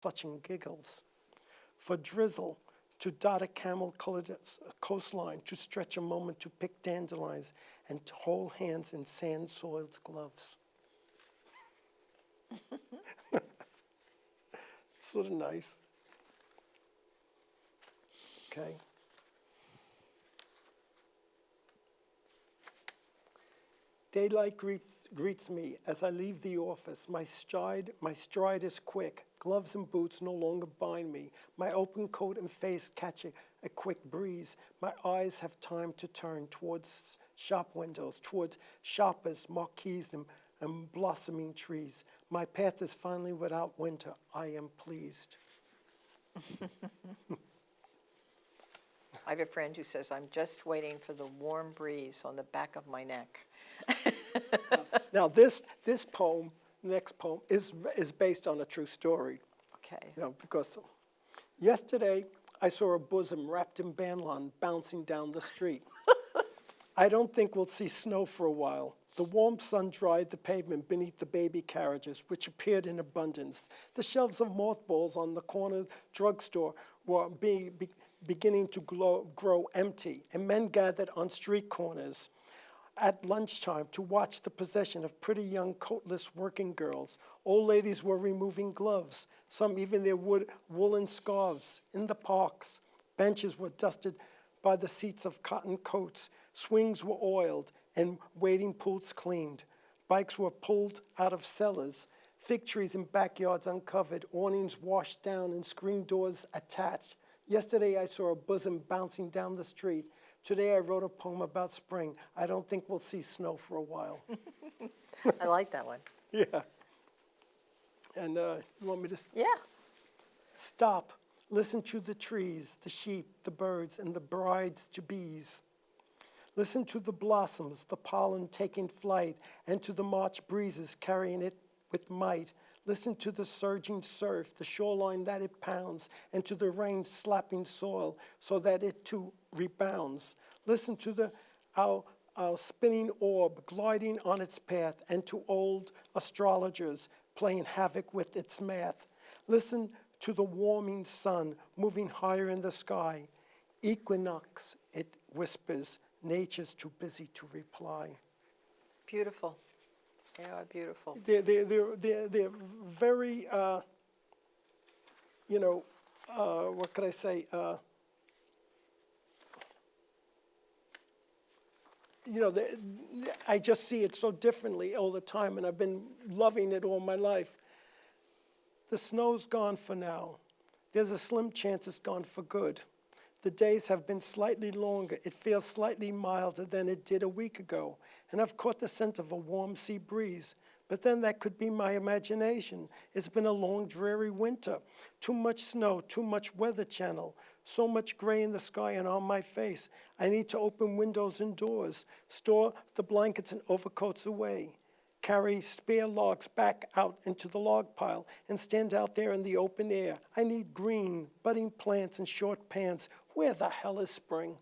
clutching giggles. For drizzle to dot a camel-colored coastline, to stretch a moment to pick dandelions, and to hold hands in sand-soiled gloves. Sort of nice. Okay. Daylight greets me as I leave the office. My stride is quick. Gloves and boots no longer bind me. My open coat and face catch a quick breeze. My eyes have time to turn towards shop windows, towards shoppers, marquees, and blossoming trees. My path is finally without winter. I am pleased. I have a friend who says, I'm just waiting for the warm breeze on the back of my neck. Now this poem, next poem, is based on a true story. Okay. You know, because yesterday I saw a bosom wrapped in bandlan bouncing down the street. I don't think we'll see snow for a while. The warm sun dried the pavement beneath the baby carriages, which appeared in abundance. The shelves of mothballs on the corner drugstore were beginning to grow empty, and men gathered on street corners at lunchtime to watch the procession of pretty young coatless working girls. Old ladies were removing gloves, some even their woolen scarves. In the parks, benches were dusted by the seats of cotton coats. Swings were oiled and wading pools cleaned. Bikes were pulled out of cellars. Fig trees in backyards uncovered, awnings washed down and screen doors attached. Yesterday I saw a bosom bouncing down the street. Today I wrote a poem about spring. I don't think we'll see snow for a while. I like that one. Yeah. And you want me to? Yeah. Stop. Listen to the trees, the sheep, the birds, and the brides-to-bees. Listen to the blossoms, the pollen taking flight, and to the March breezes carrying it with might. Listen to the surging surf, the shoreline that it pounds, and to the rain slapping soil so that it too rebounds. Listen to our spinning orb gliding on its path, and to old astrologers playing havoc with its math. Listen to the warming sun moving higher in the sky. Equinox, it whispers, nature's too busy to reply. Beautiful. They are beautiful. They're very, what could I say? I just see it so differently all the time, and I've been loving it all my life. The snow's gone for now. There's a slim chance it's gone for good. The days have been slightly longer. It feels slightly milder than it did a week ago. And I've caught the scent of a warm sea breeze. But then that could be my imagination. It's been a long, dreary winter. Too much snow, too much weather channel. So much gray in the sky and on my face. I need to open windows and doors. Store the blankets and overcoats away. Carry spare logs back out into the log pile and stand out there in the open air. I need green, budding plants and short pants. Where the hell is spring?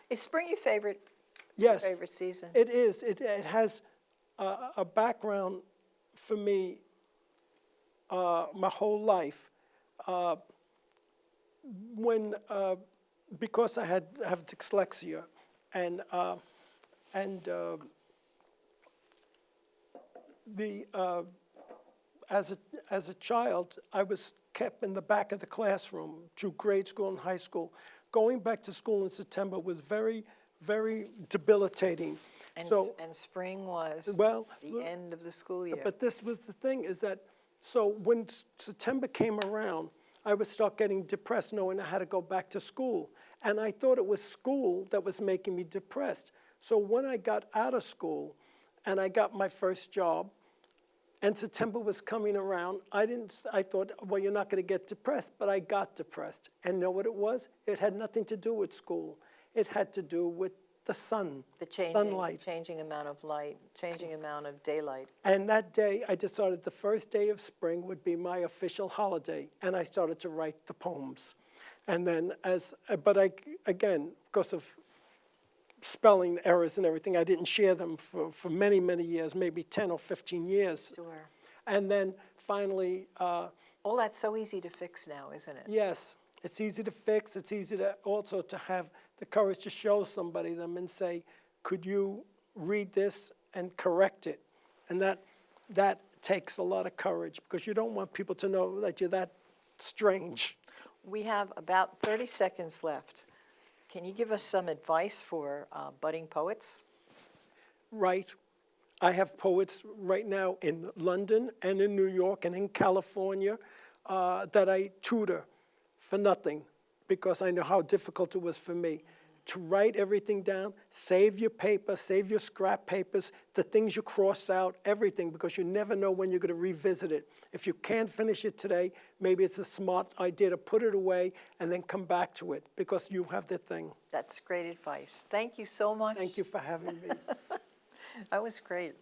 Is spring your favorite? Yes. Your favorite season? It is. It has a background for me my whole life. Because I have dyslexia and as a child, I was kept in the back of the classroom through grade school and high school. Going back to school in September was very, very debilitating. And, so, and spring was the end of the school year. But this was the thing, is that, so when September came around, I would start getting depressed knowing I had to go back to school. And I thought it was school that was making me depressed. So when I got out of school and I got my first job, and September was coming around, I thought, well, you're not going to get depressed, but I got depressed. And know what it was? It had nothing to do with school. It had to do with the sun, sunlight. Changing amount of light, changing amount of daylight. And that day, I decided the first day of spring would be my official holiday, and I started to write the poems. And then again, because of spelling errors and everything, I didn't share them for many, many years, maybe 10 or 15 years. Sure. And then finally, All that's so easy to fix now, isn't it? Yes, it's easy to fix. It's easy to also to have the courage to show somebody them and say, could you read this and correct it? And that takes a lot of courage because you don't want people to know that you're that strange. We have about 30 seconds left. Can you give us some advice for budding poets? Right. I have poets right now in London and in New York and in California that I tutor for nothing because I know how difficult it was for me to write everything down, save your paper, save your scrap papers, the things you cross out, everything, because you never know when you're going to revisit it. If you can't finish it today, maybe it's a smart idea to put it away and then come back to it because you have the thing. That's great advice. Thank you so much. Thank you for having me. That was great.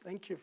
Thank you.